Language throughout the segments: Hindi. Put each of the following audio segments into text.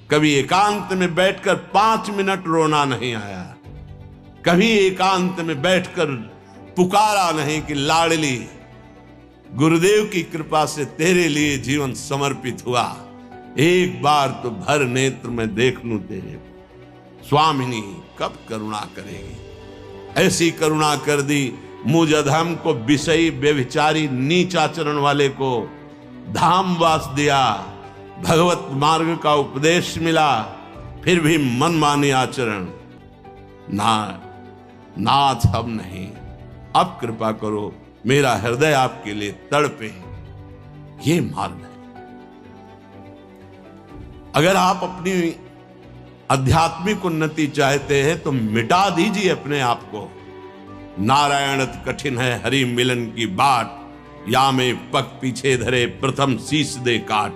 कभी एकांत में बैठकर 5 मिनट रोना नहीं आया, कभी एकांत में बैठकर पुकारा नहीं कि लाडली गुरुदेव की कृपा से तेरे लिए जीवन समर्पित हुआ, एक बार तो भर नेत्र में देख लूं तेरे को। स्वामिनी कब करुणा करेगी? ऐसी करुणा कर दी, मुझ अधम को विषयी व्यभिचारी नीच आचरण वाले को धाम वास दिया, भगवत मार्ग का उपदेश मिला, फिर भी मनमानी आचरण। नाथ अब नहीं, अब कृपा करो, मेरा हृदय आपके लिए तड़पे। ये मार्ग है। अगर आप अपनी आध्यात्मिक उन्नति चाहते हैं तो मिटा दीजिए अपने आप को। नारायणत कठिन है हरि मिलन की बाट, या में पग पीछे धरे प्रथम शीश दे काट।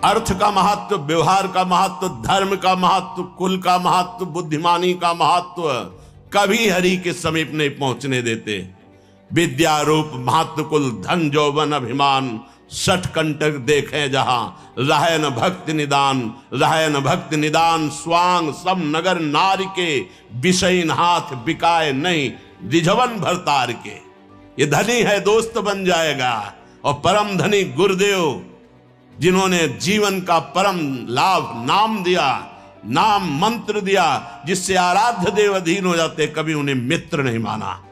अर्थ का महत्व, व्यवहार का महत्व, धर्म का महत्व, कुल का महत्व, बुद्धिमानी का महत्व कभी हरि के समीप नहीं पहुंचने देते। विद्या रूप महत्व कुल धन जौवन अभिमान, 60 कंटक देखें जहां, रहे न भक्ति निदान, रहे न भक्ति निदान। स्वांग सब नगर नार के, विषयीन हाथ बिकाए नहीं, रिझवन भरतार के। ये धनी है दोस्त बन जाएगा, और परम धनी गुरुदेव जिन्होंने जीवन का परम लाभ नाम दिया, नाम मंत्र दिया, जिससे आराध्य देव अधीन हो जाते, कभी उन्हें मित्र नहीं माना,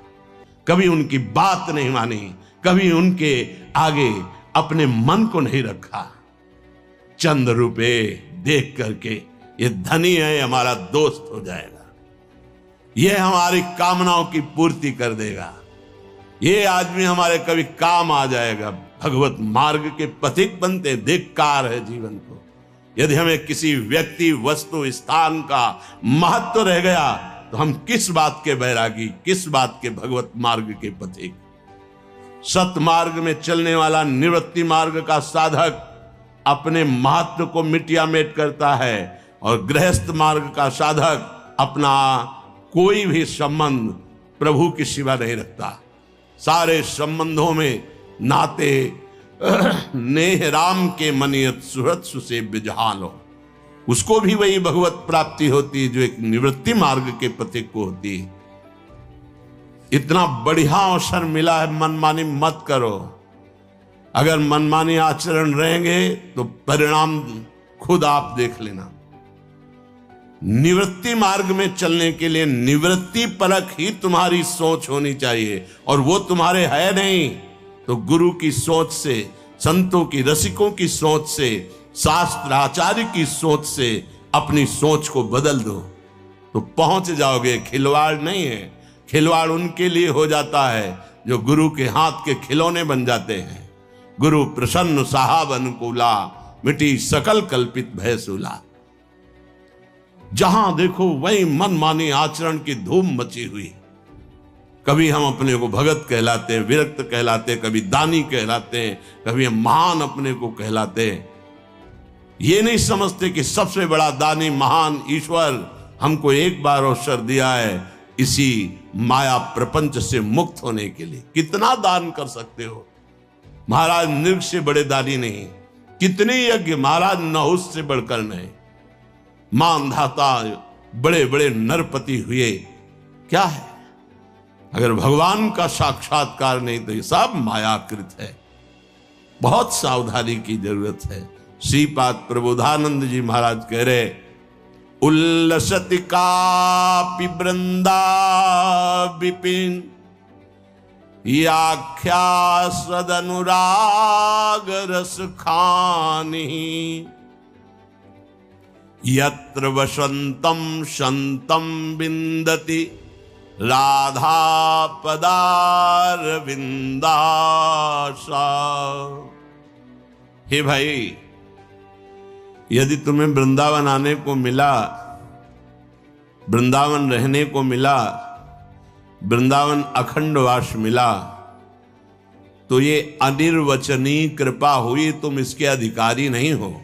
कभी उनकी बात नहीं मानी, कभी उनके आगे अपने मन को नहीं रखा। चंद रुपए देख करके ये धनी है, हमारा दोस्त हो जाएगा, ये हमारी कामनाओं की पूर्ति कर देगा, ये आदमी हमारे कभी काम आ जाएगा। भगवत मार्ग के पथिक बनते धिक्कार है जीवन को। यदि हमें किसी व्यक्ति, वस्तु, स्थान का महत्व रह गया तो हम किस बात के बैरागी, किस बात के भगवत मार्ग के पथिक। सत मार्ग में चलने वाला निवृत्ति मार्ग का साधक अपने महत्व को मिटिया मेट करता है, और गृहस्थ मार्ग का साधक अपना कोई भी संबंध प्रभु की सिवा नहीं रखता। सारे संबंधों में नाते नेह राम के मनियत सुहृत सुसेव्य जहां लो, उसको भी वही भगवत प्राप्ति होती है जो एक निवृत्ति मार्ग के पथिक को होती है। इतना बढ़िया अवसर मिला है, मनमानी मत करो। अगर मनमानी आचरण रहेंगे तो परिणाम खुद आप देख लेना। निवृत्ति मार्ग में चलने के लिए निवृत्ति परख ही तुम्हारी सोच होनी चाहिए, और वो तुम्हारे है नहीं तो गुरु की सोच से, संतों की, रसिकों की सोच से, शास्त्र आचार्य की सोच से अपनी सोच को बदल दो तो पहुंच जाओगे। खिलवाड़ नहीं है, खिलवाड़ उनके लिए हो जाता है जो गुरु के हाथ के खिलौने बन जाते हैं। गुरु प्रसन्न साहब अनुकूला, मिटी सकल कल्पित भय सूला। जहां देखो वही मनमानी आचरण की धूम मची हुई। कभी हम अपने को भगत कहलाते हैं, विरक्त कहलाते हैं, कभी दानी कहलाते हैं, कभी हम महान अपने को कहलाते हैं। ये नहीं समझते कि सबसे बड़ा दानी महान ईश्वर हमको एक बार अवसर दिया है इसी माया प्रपंच से मुक्त होने के लिए। कितना दान कर सकते हो, महाराज नृग से बड़े दानी नहीं। कितने यज्ञ, महाराज नहुस से बढ़कर नहीं। मानधाता बड़े बड़े नरपति हुए, क्या है? अगर भगवान का साक्षात्कार नहीं तो ये सब मायाकृत है। बहुत सावधानी की जरूरत है। श्रीपाद प्रबोधानंद जी महाराज कह रहे, उल्लसति कापि वृंदा विपिन, याख्या सदनुराग रस खानी, यत्र वसंतम संतम विंदति, राधा पदार विंदासा। हे भाई, यदि तुम्हें वृंदावन आने को मिला, वृंदावन रहने को मिला, वृंदावन अखंडवास मिला, तो ये अनिर्वचनीय कृपा हुई। तुम इसके अधिकारी नहीं हो।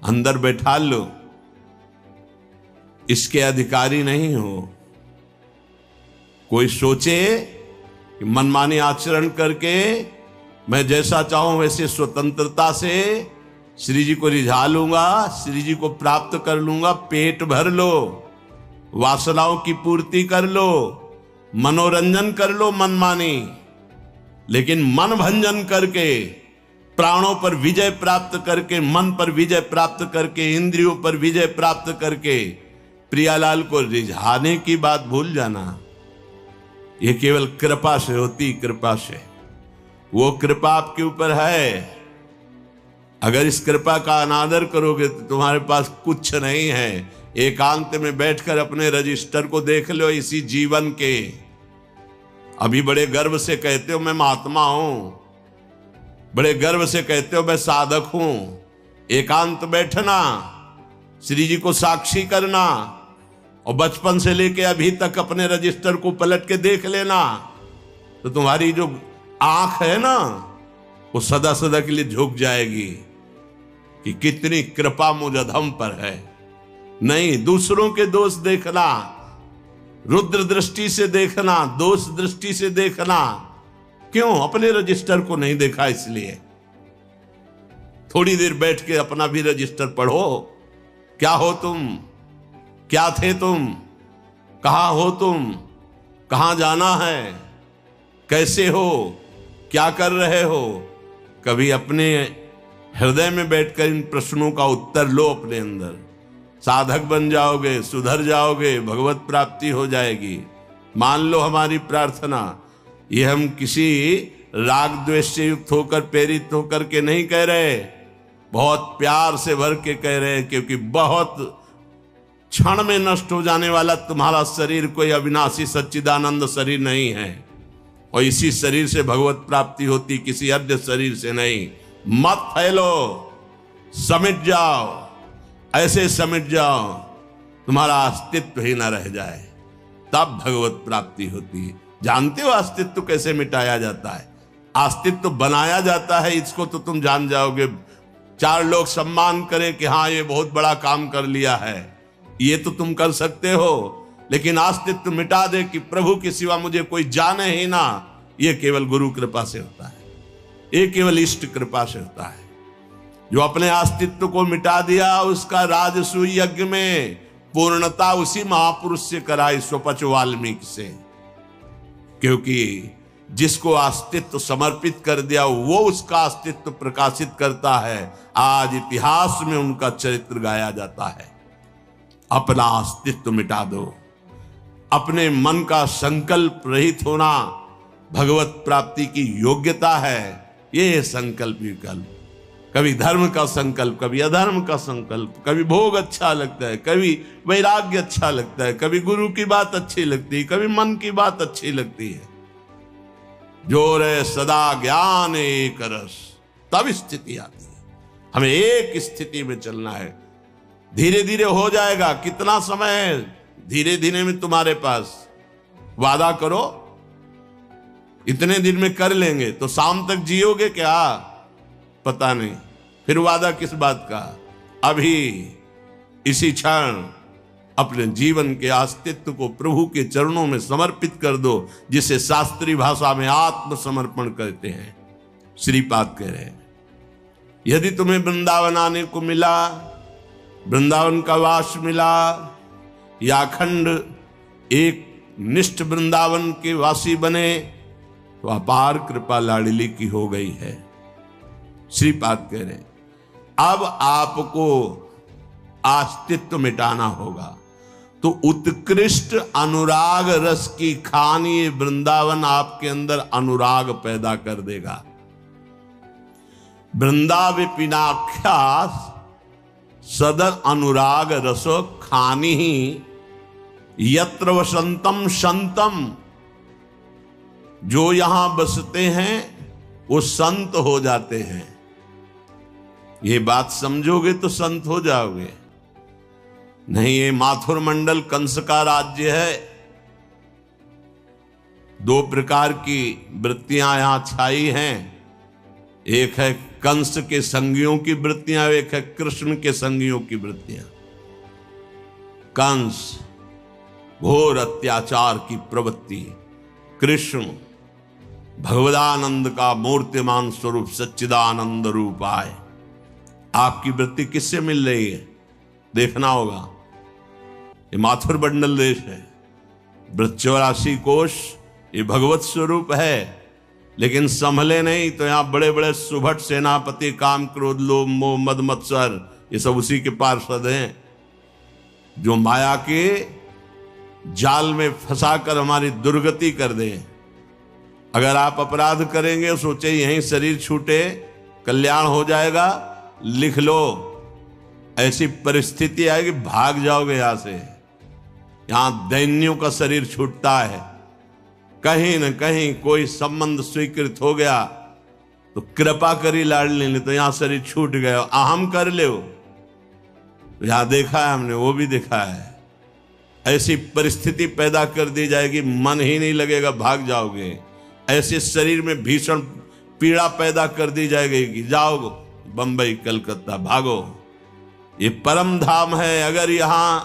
अंदर बैठा लो, इसके अधिकारी नहीं हो। कोई सोचे कि मनमानी आचरण करके मैं जैसा चाहूं वैसे स्वतंत्रता से श्री जी को रिझा लूंगा, श्री जी को प्राप्त कर लूंगा, पेट भर लो, वासनाओं की पूर्ति कर लो, मनोरंजन कर लो मनमानी, लेकिन मन भंजन करके, प्राणों पर विजय प्राप्त करके, मन पर विजय प्राप्त करके, इंद्रियों पर विजय प्राप्त करके प्रियालाल को रिझाने की बात भूल जाना। यह केवल कृपा से होती, कृपा से। वो कृपा आपके ऊपर है। अगर इस कृपा का अनादर करोगे तो तुम्हारे पास कुछ नहीं है। एकांत में बैठकर अपने रजिस्टर को देख लो इसी जीवन के। अभी बड़े गर्व से कहते हो मैं महात्मा हूं, बड़े गर्व से कहते हो मैं साधक हूं। एकांत बैठना, श्री जी को साक्षी करना, और बचपन से लेके अभी तक अपने रजिस्टर को पलट के देख लेना, तो तुम्हारी जो आंख है ना वो सदा सदा के लिए झुक जाएगी कि कितनी कृपा मुझ अधम पर है। नहीं, दूसरों के दोष देखना, रुद्र दृष्टि से देखना, दोष दृष्टि से देखना। क्यों? अपने रजिस्टर को नहीं देखा इसलिए। थोड़ी देर बैठ के अपना भी रजिस्टर पढ़ो। क्या हो तुम? क्या थे तुम? कहां हो तुम? कहां जाना है? कैसे हो? क्या कर रहे हो? कभी अपने हृदय में बैठकर इन प्रश्नों का उत्तर लो अपने अंदर। साधक बन जाओगे, सुधर जाओगे, भगवत प्राप्ति हो जाएगी। मान लो हमारी प्रार्थना। ये हम किसी राग द्वेष से युक्त होकर, प्रेरित होकर के नहीं कह रहे, बहुत प्यार से भर के कह रहे हैं, क्योंकि बहुत क्षण में नष्ट हो जाने वाला तुम्हारा शरीर कोई अविनाशी सच्चिदानंद शरीर नहीं है, और इसी शरीर से भगवत प्राप्ति होती, किसी अन्य शरीर से नहीं। मत फैलो, समिट जाओ, ऐसे समिट जाओ तुम्हारा अस्तित्व ही ना रह जाए, तब भगवत प्राप्ति होती है। जानते हो अस्तित्व कैसे मिटाया जाता है? अस्तित्व बनाया जाता है, इसको तो तुम जान जाओगे। चार लोग सम्मान करें कि हाँ ये बहुत बड़ा काम कर लिया है, ये तो तुम कर सकते हो, लेकिन अस्तित्व मिटा दे कि प्रभु के सिवा मुझे कोई जाने ही ना, ये केवल गुरु कृपा से होता है, ये केवल इष्ट कृपा से होता है। जो अपने अस्तित्व को मिटा दिया उसका राजसूय यज्ञ में पूर्णता उसी महापुरुष से कराई, स्वपच वाल्मीकि से। क्योंकि जिसको अस्तित्व समर्पित कर दिया वो उसका अस्तित्व प्रकाशित करता है। आज इतिहास में उनका चरित्र गाया जाता है। अपना अस्तित्व मिटा दो, अपने मन का संकल्प रहित होना भगवत प्राप्ति की योग्यता है। ये संकल्प विकल्प, कभी धर्म का संकल्प, कभी अधर्म का संकल्प, कभी भोग अच्छा लगता है, कभी वैराग्य अच्छा लगता है, कभी गुरु की बात अच्छी लगती है, कभी मन की बात अच्छी लगती है। जो रे सदा ज्ञान एक रस, तब स्थिति आती है। हमें एक स्थिति में चलना है। धीरे धीरे हो जाएगा। कितना समय है धीरे धीरे में तुम्हारे पास? वादा करो इतने दिन में कर लेंगे, तो शाम तक जियोगे क्या? पता नहीं। फिर वादा किस बात का? अभी इसी क्षण अपने जीवन के अस्तित्व को प्रभु के चरणों में समर्पित कर दो, जिसे शास्त्रीय भाषा में आत्मसमर्पण कहते हैं। श्रीपाद कह रहे हैं, यदि तुम्हें वृंदावन आने को मिला, वृंदावन का वास मिला, या अखंड एक निष्ठ वृंदावन के वासी बने, तो अपार कृपा लाडली की हो गई है। श्रीपाद कह रहे अब आपको अस्तित्व मिटाना होगा, तो उत्कृष्ट अनुराग रस की खानी वृंदावन आपके अंदर अनुराग पैदा कर देगा। वृंदाविपिनाख्या सदर अनुराग रसो खानी ही यत्र वसंतम संतम। जो यहां बसते हैं वो संत हो जाते हैं। ये बात समझोगे तो संत हो जाओगे। नहीं, ये माथुर मंडल कंस का राज्य है। दो प्रकार की वृत्तियां यहां छाई हैं। एक है कंस के संगियों की वृत्तियां, एक है कृष्ण के संगियों की वृत्तियां। कंस घोर अत्याचार की प्रवृत्ति, कृष्ण भगवदानंद का मूर्तिमान स्वरूप सच्चिदानंद रूप आए। आपकी वृत्ति किससे मिल रही है देखना होगा। ये माथुर मंडल देश है, वृक्षराशि कोश ये भगवत स्वरूप है, लेकिन संभले नहीं तो यहां बड़े बड़े सुभट सेनापति, काम क्रोध लोभ मोह मद मत्सर, ये सब उसी के पार्षद हैं जो माया के जाल में फंसाकर हमारी दुर्गति कर दें। अगर आप अपराध करेंगे सोचे यहीं शरीर छूटे कल्याण हो जाएगा, लिख लो ऐसी परिस्थिति आएगी भाग जाओगे यहां से। यहां दैन्यों का शरीर छूटता है, कहीं न कहीं कोई संबंध स्वीकृत हो गया तो कृपा करी लाडली ने तो यहां शरीर छूट गया, अहम कर ले। तो यहां देखा है हमने, वो भी देखा है, ऐसी परिस्थिति पैदा कर दी जाएगी मन ही नहीं लगेगा, भाग जाओगे। ऐसे शरीर में भीषण पीड़ा पैदा कर दी जाएगी कि जाओ बंबई कलकत्ता भागो। ये परम धाम है। अगर यहां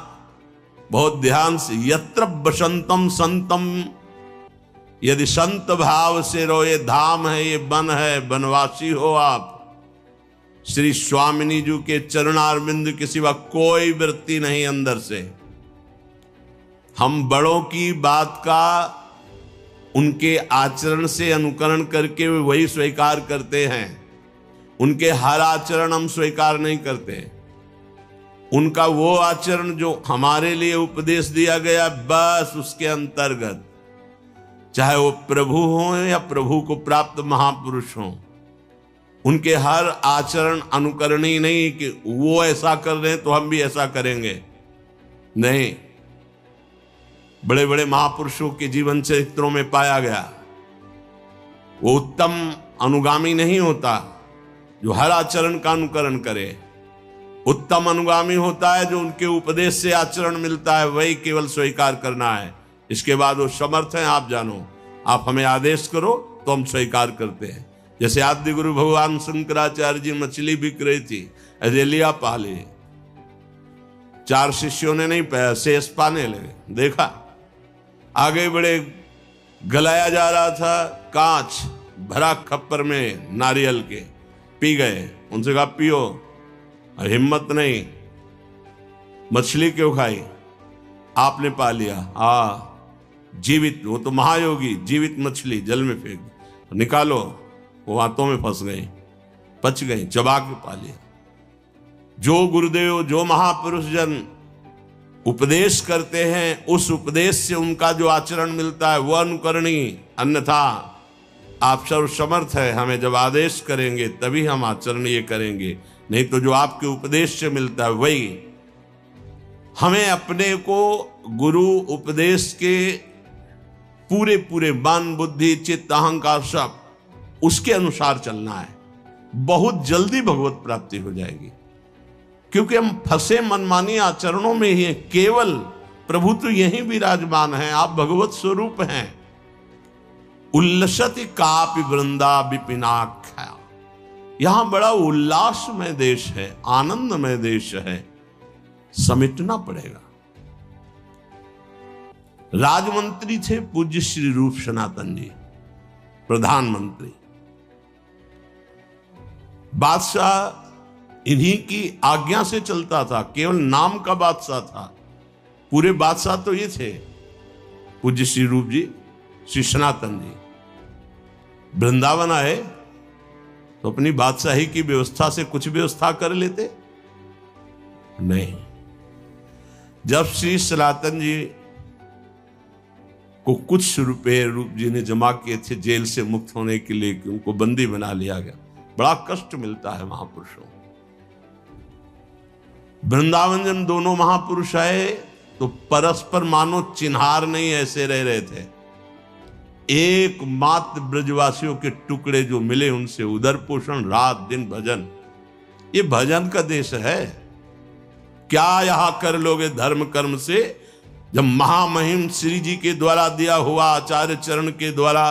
बहुत ध्यान से, यत्र बसंतम संतम, यदि संत भाव से रहो, ये धाम है, ये वन है, वनवासी हो आप। श्री स्वामिनी जी के चरणारविंद के सिवा कोई वृत्ति नहीं अंदर से। हम बड़ों की बात का उनके आचरण से अनुकरण करके वही स्वीकार करते हैं, उनके हर आचरण हम स्वीकार नहीं करते। उनका वो आचरण जो हमारे लिए उपदेश दिया गया बस उसके अंतर्गत, चाहे वो प्रभु हो या प्रभु को प्राप्त महापुरुष हो, उनके हर आचरण अनुकरणीय नहीं कि वो ऐसा कर रहे हैं तो हम भी ऐसा करेंगे। नहीं, बड़े बड़े महापुरुषों के जीवन चरित्रों में पाया गया वो उत्तम अनुगामी नहीं होता जो हर आचरण का अनुकरण करे। उत्तम अनुगामी होता है जो उनके उपदेश से आचरण मिलता है, वही केवल स्वीकार करना है। इसके बाद वो समर्थ हैं, आप जानो, आप हमें आदेश करो तो हम स्वीकार करते हैं। जैसे आदि गुरु भगवान शंकराचार्य जी मछली बिक रही थी, ऐसे लिया पाले, 4 शिष्यों ने नहीं पाया, शेष पाने लगे। देखा आगे बड़े, गलाया जा रहा था, कांच भरा खप्पर में नारियल के, पी गए। उनसे कहा पियो, और हिम्मत नहीं, मछली क्यों खाई, आपने पा लिया। जीवित, वो तो महायोगी, जीवित मछली जल में फेंक निकालो, वो हाथों में फंस गई, पच गई, चबा के पा लिया। जो गुरुदेव, जो महापुरुष जन उपदेश करते हैं, उस उपदेश से उनका जो आचरण मिलता है वह अनुकरणीय। अन्यथा आप सर्व समर्थ है, हमें जब आदेश करेंगे तभी हम आचरण ये करेंगे, नहीं तो जो आपके उपदेश से मिलता है वही। हमें अपने को गुरु उपदेश के पूरे पूरे मन बुद्धि चित्त अहंकार सब उसके अनुसार चलना है। बहुत जल्दी भगवत प्राप्ति हो जाएगी, क्योंकि हम फंसे मनमानी आचरणों में ही हैं। केवल प्रभु तो यही विराजमान है, आप भगवत स्वरूप हैं। उल्लसति कापि वृंदा विपिनाख्या, यहां बड़ा उल्लासमय देश है, आनंदमय देश है, समेटना पड़ेगा। राजमंत्री थे पूज्य श्री रूप सनातन जी, प्रधानमंत्री। बादशाह इन्हीं की आज्ञा से चलता था, केवल नाम का बादशाह था, पूरे बादशाह तो ये थे पूज्य श्री रूप जी, श्री सनातन जी। वृंदावन आए तो अपनी बादशाही की व्यवस्था से कुछ व्यवस्था कर लेते नहीं। जब श्री सनातन जी को कुछ रुपए रूप जी ने जमा किए थे जेल से मुक्त होने के लिए कि उनको बंदी बना लिया गया, बड़ा कष्ट मिलता है महापुरुषों। वृंदावन जब दोनों महापुरुष आए तो परस्पर मानो चिन्हार नहीं ऐसे रह रहे थे। एकमात्र ब्रजवासियों के टुकड़े जो मिले उनसे उदर पोषण, रात दिन भजन। ये भजन का देश है। क्या यहां कर लोगे धर्म कर्म से, जब महामहिम श्री जी के द्वारा दिया हुआ, आचार्य चरण के द्वारा,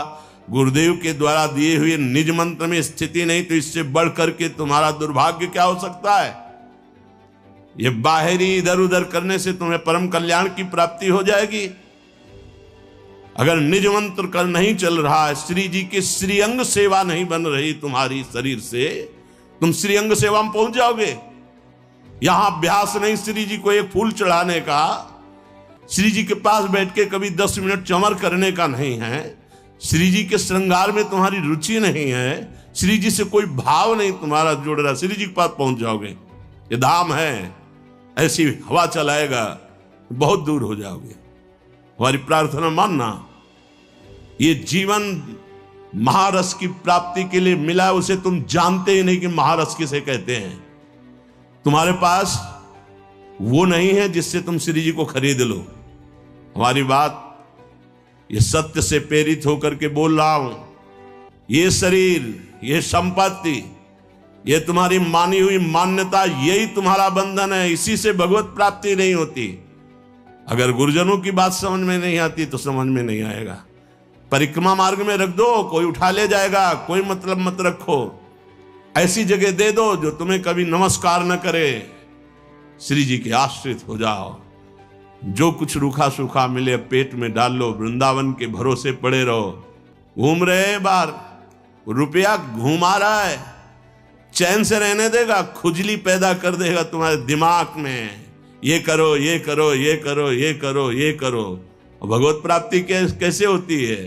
गुरुदेव के द्वारा दिए हुए निज मंत्र में स्थिति नहीं, तो इससे बढ़ करके तुम्हारा दुर्भाग्य क्या हो सकता है। ये बाहरी इधर उधर करने से तुम्हें परम कल्याण की प्राप्ति हो जाएगी। अगर निज मंत्र कर नहीं चल रहा है, श्री जी के श्रीअंग सेवा नहीं बन रही तुम्हारी शरीर से, तुम श्रीअंग सेवा में पहुंच जाओगे। यहां अभ्यास नहीं श्री जी को एक फूल चढ़ाने का, श्री जी के पास बैठ के कभी 10 मिनट चमर करने का नहीं है, श्री जी के श्रृंगार में तुम्हारी रुचि नहीं है, श्री जी से कोई भाव नहीं तुम्हारा जुड़ रहा, श्री जी के पास पहुंच जाओगे। ये धाम है, ऐसी हवा चलाएगा, बहुत दूर हो जाओगे। हमारी प्रार्थना मानना, ये जीवन महारस की प्राप्ति के लिए मिला, उसे तुम जानते ही नहीं कि महारस किसे कहते हैं। तुम्हारे पास वो नहीं है जिससे तुम श्री जी को खरीद लो। हमारी बात ये सत्य से प्रेरित होकर के बोल रहा हूं। ये शरीर, ये संपत्ति, ये तुम्हारी मानी हुई मान्यता, यही तुम्हारा बंधन है। इसी से भगवत प्राप्ति नहीं होती। अगर गुरुजनों की बात समझ में नहीं आती तो समझ में नहीं आएगा। परिक्रमा मार्ग में रख दो, कोई उठा ले जाएगा, कोई मतलब मत रखो। ऐसी जगह दे दो जो तुम्हें कभी नमस्कार न करे। श्री जी के आश्रित हो जाओ। जो कुछ रूखा सूखा मिले पेट में डाल लो, वृंदावन के भरोसे पड़े रहो। घूम रहे बार, रुपया घुमा रहा है, चैन से रहने देगा, खुजली पैदा कर देगा तुम्हारे दिमाग में। ये करो, ये करो, ये करो, ये करो, ये करो। भगवत प्राप्ति कैसे होती है?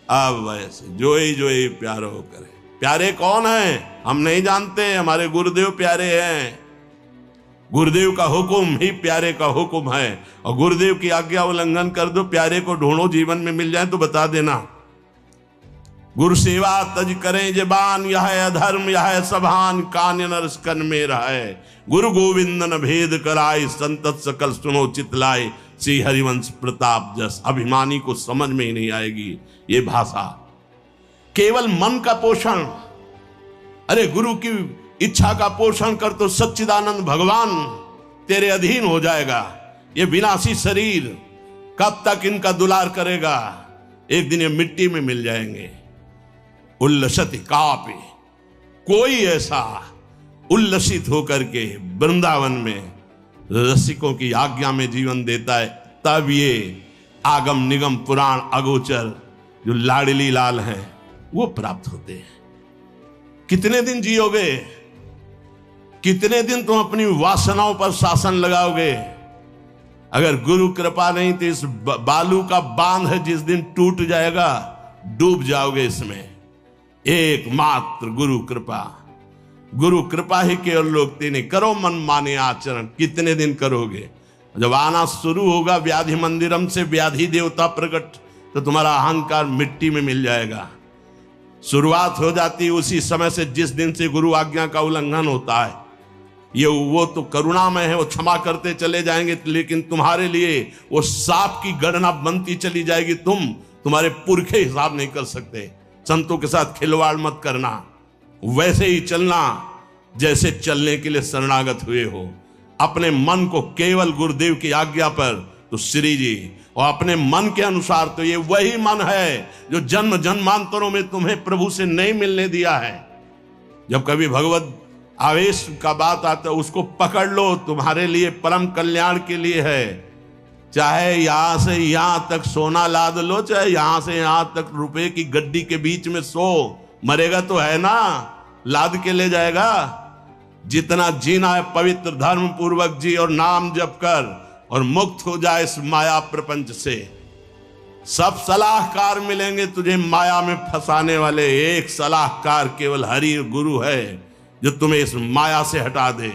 अब वैसे जो ही प्यारो करे। प्यारे कौन है हम नहीं जानते, हमारे गुरुदेव प्यारे हैं। गुरुदेव का हुक्म ही प्यारे का हुक्म है। और गुरुदेव की आज्ञा उल्लंघन कर दो, प्यारे को ढूंढो, जीवन में मिल जाए तो बता देना। गुरु सेवा तज करें जबान, यह है अधर्म, यह है सभान, कान्य नरस कन में रहे। गुरु गोविंद न भेद कराए, संतत सकल सुनो चितलाए। श्री हरिवंश प्रताप जस। अभिमानी को समझ में ही नहीं आएगी ये भाषा। केवल मन का पोषण, अरे गुरु की इच्छा का पोषण कर तो सच्चिदानंद भगवान तेरे अधीन हो जाएगा। ये विनाशी शरीर कब तक इनका दुलार करेगा? एक दिन ये मिट्टी में मिल जाएंगे। उल्लसति कापि, कोई ऐसा उल्लसित होकर के वृंदावन में रसिकों की आज्ञा में जीवन देता है, तब ये आगम निगम पुराण अगोचर जो लाडली लाल हैं वो प्राप्त होते हैं। कितने दिन जियोगे? कितने दिन तुम अपनी वासनाओं पर शासन लगाओगे? अगर गुरु कृपा नहीं तो इस बालू का बांध है, जिस दिन टूट जाएगा डूब जाओगे इसमें। एकमात्र गुरु कृपा, गुरु कृपा ही केवल लोकते नहीं। करो मन माने आचरण, कितने दिन करोगे? जब आना शुरू होगा व्याधि मंदिरम से व्याधि देवता प्रकट, तो तुम्हारा अहंकार मिट्टी में मिल जाएगा। शुरुआत हो जाती है उसी समय से जिस दिन से गुरु आज्ञा का उल्लंघन होता है। ये वो तो करुणामय है, वो क्षमा करते चले जाएंगे, लेकिन तुम्हारे लिए वो सांप की गणना बनती चली जाएगी। तुम्हारे पुरखे हिसाब नहीं कर सकते। संतों के साथ खिलवाड़ मत करना, वैसे ही चलना जैसे चलने के लिए शरणागत हुए हो। अपने मन को केवल गुरुदेव की आज्ञा पर, तो श्री जी, और अपने मन के अनुसार, तो ये वही मन है जो जन्म जन्मांतरों में तुम्हें प्रभु से नहीं मिलने दिया है। जब कभी भगवत आवेश का बात आता है उसको पकड़ लो, तुम्हारे लिए परम कल्याण के लिए है। चाहे यहां से यहां तक सोना लाद लो, चाहे यहां से यहां तक रुपए की गड्डी के बीच में सो, मरेगा तो है ना, लाद के ले जाएगा। जितना जीना है पवित्र धर्म पूर्वक जी और नाम जप कर, और मुक्त हो जाए इस माया प्रपंच से। सब सलाहकार मिलेंगे तुझे माया में फंसाने वाले, एक सलाहकार केवल हरि गुरु है जो तुम्हें इस माया से हटा दे।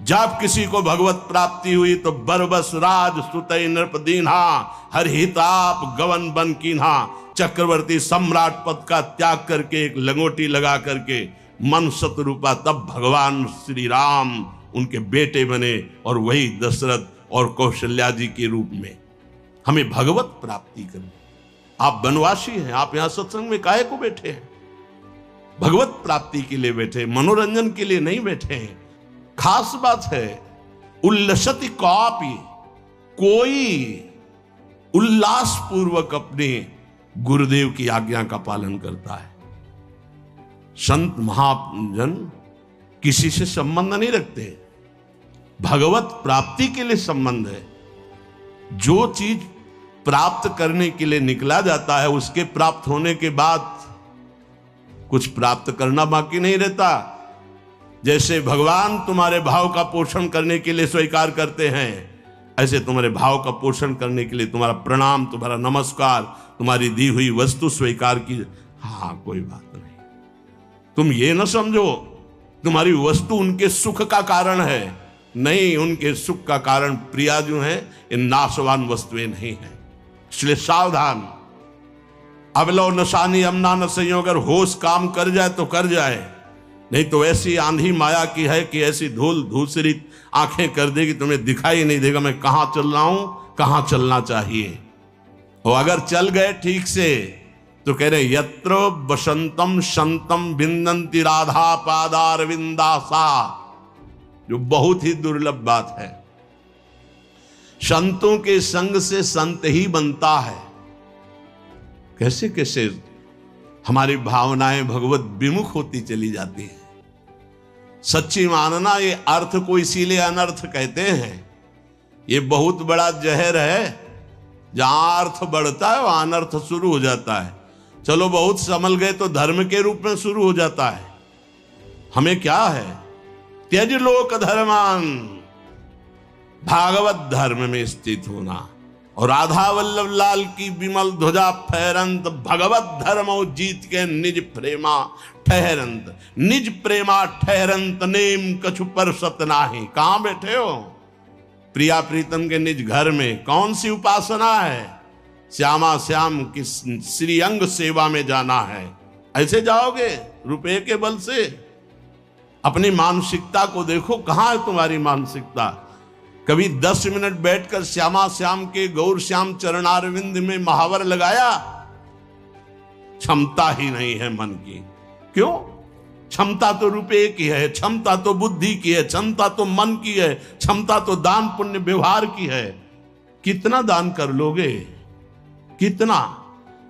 जब किसी को भगवत प्राप्ति हुई तो बरबस राज सुतई नृप दीन्हा, हरहिताप गवन बन कीन्हा। चक्रवर्ती सम्राट पद का त्याग करके एक लंगोटी लगा करके मन शत्रुपा, तब भगवान श्री राम उनके बेटे बने, और वही दशरथ और कौशल्या जी के रूप में हमें भगवत प्राप्ति करनी। आप वनवासी हैं, आप यहां सत्संग में काहे को बैठे हैं? भगवत प्राप्ति के लिए बैठे, मनोरंजन के लिए नहीं बैठे हैं। खास बात है, उल्लसति कापि, कोई उल्लास पूर्वक अपने गुरुदेव की आज्ञा का पालन करता है। संत महाजन किसी से संबंध नहीं रखते, भगवत प्राप्ति के लिए संबंध है। जो चीज प्राप्त करने के लिए निकला जाता है, उसके प्राप्त होने के बाद कुछ प्राप्त करना बाकी नहीं रहता। जैसे भगवान तुम्हारे भाव का पोषण करने के लिए स्वीकार करते हैं, ऐसे तुम्हारे भाव का पोषण करने के लिए तुम्हारा प्रणाम, तुम्हारा नमस्कार, तुम्हारी दी हुई वस्तु स्वीकार की। हाँ, कोई बात नहीं। तुम ये न समझो तुम्हारी वस्तु उनके सुख का कारण है। नहीं, उनके सुख का कारण प्रिया जो है इन नाशवान वस्तुएं नहीं है। इसलिए सावधान। अबलो नशानी अमना न संयोग, अगर होश काम कर जाए तो कर जाए, नहीं तो ऐसी आंधी माया की है कि ऐसी धूल धूसरी आंखें कर देगी, तुम्हें दिखाई नहीं देगा मैं कहां चल रहा हूं, कहां चलना चाहिए। और अगर चल गए ठीक से तो कह रहे यत्र बसंतम संतम भिन्नंति राधा पादारविंदासा, जो बहुत ही दुर्लभ बात है। संतों के संग से संत ही बनता है। कैसे कैसे हमारी भावनाएं भगवत विमुख होती चली जाती हैं। सच्ची मानना, ये अर्थ को इसीलिए अनर्थ कहते हैं। ये बहुत बड़ा जहर है, जहां अर्थ बढ़ता है वहां अनर्थ शुरू हो जाता है। चलो बहुत संभल गए तो धर्म के रूप में शुरू हो जाता है। हमें क्या है, त्यज लोक धर्मान, भागवत धर्म में स्थित होना। और राधा वल्लभ लाल की विमल ध्वजा फहरंत, भगवत धर्म जीत के निज प्रेमा ठहरंत। निज प्रेमा ठहरंत नेम कछु पर सत नाही। कहां बैठे हो? प्रिया प्रीतम के निज घर में। कौन सी उपासना है? श्यामा श्याम की श्री अंग सेवा में जाना है। ऐसे जाओगे रुपए के बल से? अपनी मानसिकता को देखो, कहां है तुम्हारी मानसिकता? कभी 10 मिनट बैठकर श्यामा श्याम के गौर श्याम चरणारविंद में महावर लगाया? क्षमता ही नहीं है मन की। क्यों? क्षमता तो रुपए की है, क्षमता तो बुद्धि की है, क्षमता तो मन की है, क्षमता तो दान पुण्य व्यवहार की है। कितना दान कर लोगे? कितना?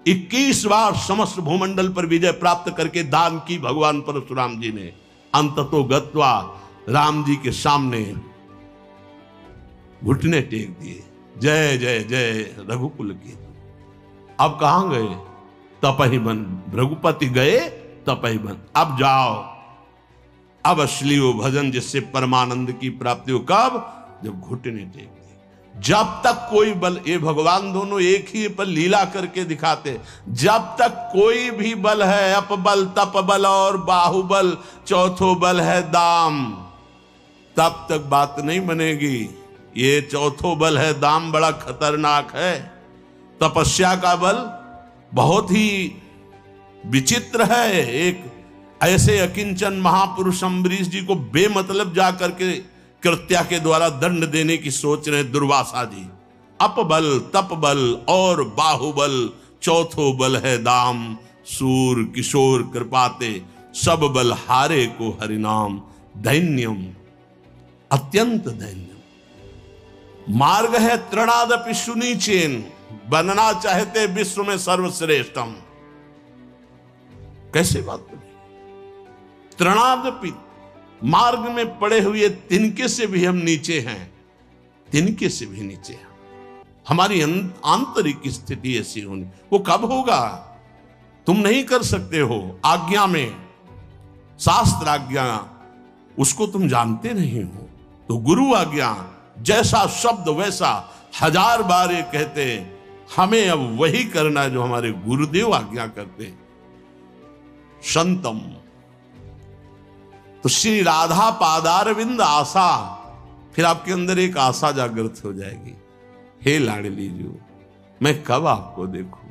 21 बार समस्त भूमंडल पर विजय प्राप्त करके दान की भगवान परशुराम जी ने। अंततो गत्वा राम जी के सामने घुटने टेक दिए, जय जय जय रघुकुल की। अब कहां गए? तपहि बन। रघुपति गए तपहि बन। अब जाओ, अब असली वो भजन जिससे परमानंद की प्राप्ति हो। कब? जब घुटने टेक दिए। जब तक कोई बल, ये भगवान दोनों एक ही पर लीला करके दिखाते। जब तक कोई भी बल है, अपबल तपबल और बाहुबल, चौथो बल है दाम, तब तक बात नहीं बनेगी। ये चौथो बल है दाम, बड़ा खतरनाक है। तपस्या का बल बहुत ही विचित्र है। एक ऐसे अकिंचन महापुरुष अम्बरीश जी को बेमतलब जाकर के कृत्या के द्वारा दंड देने की सोच रहे दुर्वासा जी। अपबल तपबल और बाहुबल, चौथो बल है दाम। सूर किशोर कृपाते, सब बल हारे को हरिनाम। दैन्यम, अत्यंत दैन्यम। मार्ग है तृणादपि सुनीचेन, बनना चाहते विश्व में सर्वश्रेष्ठम। कैसे बात करें? तृणादपि, मार्ग में पड़े हुए तिनके से भी हम नीचे हैं। तिनके से भी नीचे हैं। हमारी आंतरिक स्थिति ऐसी होनी, वो कब होगा? तुम नहीं कर सकते हो। आज्ञा में, शास्त्र आज्ञा, उसको तुम जानते नहीं हो। तो गुरु आज्ञा, जैसा शब्द वैसा। 1000 बार ये कहते हैं, हमें अब वही करना है जो हमारे गुरुदेव आज्ञा करते हैं। संतम, तो श्री राधा पादारविंद आशा, फिर आपके अंदर एक आशा जागृत हो जाएगी। हे लाडली जी, मैं कब आपको देखूं?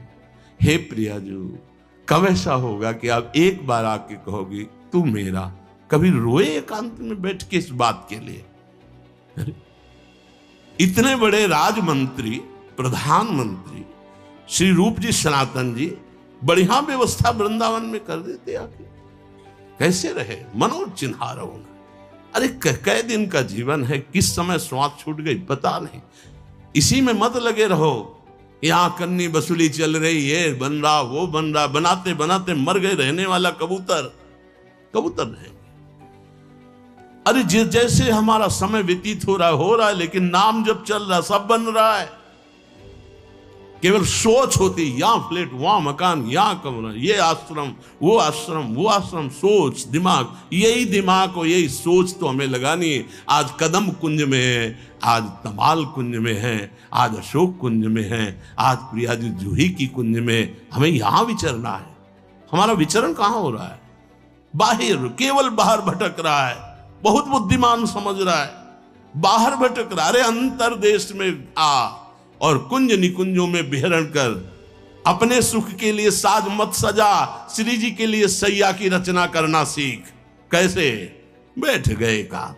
हे प्रिया जी, कब ऐसा होगा कि आप एक बार आके कहोगी तू मेरा? कभी रोए एकांत में बैठ के इस बात के लिए? इतने बड़े राजमंत्री, प्रधानमंत्री श्री रूप जी सनातन जी बढ़िया व्यवस्था वृंदावन में कर देते आके। कैसे रहे? मनोज चिन्हारा होना। अरे कै दिन का जीवन है, किस समय श्वास छूट गई पता नहीं। इसी में मत लगे रहो। यहां कन्नी वसूली चल रही, ये बन रहा वो बन रहा, बनाते बनाते मर गए रहने वाला कबूतर। कबूतर रहेंगे। अरे जैसे हमारा समय व्यतीत हो रहा है, लेकिन नाम जब चल रहा सब बन रहा है। केवल सोच होती, यहाँ फ्लैट, वहां मकान, यहाँ कमरा, ये आश्रम, वो आश्रम, वो आश्रम, सोच, दिमाग, यही दिमाग और यही सोच तो हमें लगानी है। आज कदम कुंज में है, आज तमाल कुंज में है, आज अशोक कुंज में है, आज प्रिया जी जूही की कुंज में, हमें यहाँ विचरना है। हमारा विचरण कहाँ हो रहा है? बाहर, केवल बाहर भटक रहा है। बहुत बुद्धिमान समझ रहा है, बाहर भटक रहा। अरे अंतर देश में आ और कुंज निकुंजों में विहरण कर, अपने सुख के लिए साज मत सजा, श्री जी के लिए सैया की रचना करना सीख। कैसे? बैठ गए का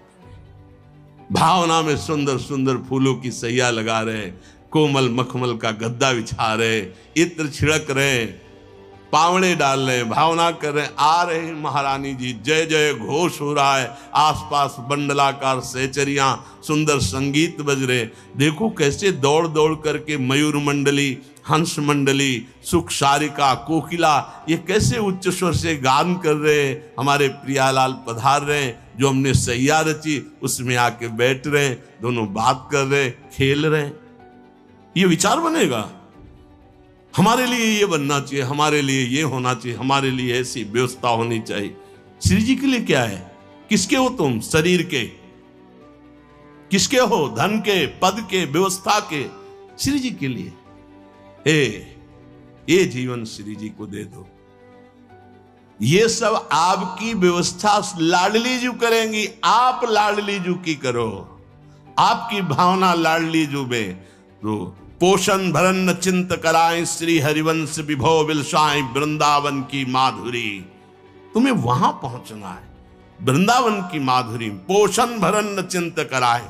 भावना में सुंदर सुंदर फूलों की सैया लगा रहे, कोमल मखमल का गद्दा बिछा रहे, इत्र छिड़क रहे, पावड़े डाल रहे, भावना कर रहे, आ रहे महारानी जी, जय जय घोष हो रहा है, आसपास बंडलाकार सेचरियां, सुंदर संगीत बज रहे। देखो कैसे दौड़ दौड़ करके मयूर मंडली, हंस मंडली, सुख सारिका, कोकिला, ये कैसे उच्च स्वर से गान कर रहे। हमारे प्रियालाल पधार रहे, जो हमने सैया रची उसमें आके बैठ रहे, दोनों बात कर रहे, खेल रहे। ये विचार बनेगा, हमारे लिए ये बनना चाहिए, हमारे लिए ये होना चाहिए, हमारे लिए ऐसी व्यवस्था होनी चाहिए। श्री जी के लिए क्या है? किसके हो तुम? शरीर के। किसके हो? धन के, पद के, व्यवस्था के। श्री जी के लिए। ये जीवन श्री जी को दे दो। ये सब आपकी व्यवस्था लाडली जू करेंगी, आप लाडली जू की करो। आपकी भावना लाडली जू में तो पोषण भरन चिंत कराएं, श्री हरिवंश विभो विलसाएं, वृंदावन की माधुरी। तुम्हें वहां पहुंचना है, वृंदावन की माधुरी। पोषण भरन चिंत कराएं,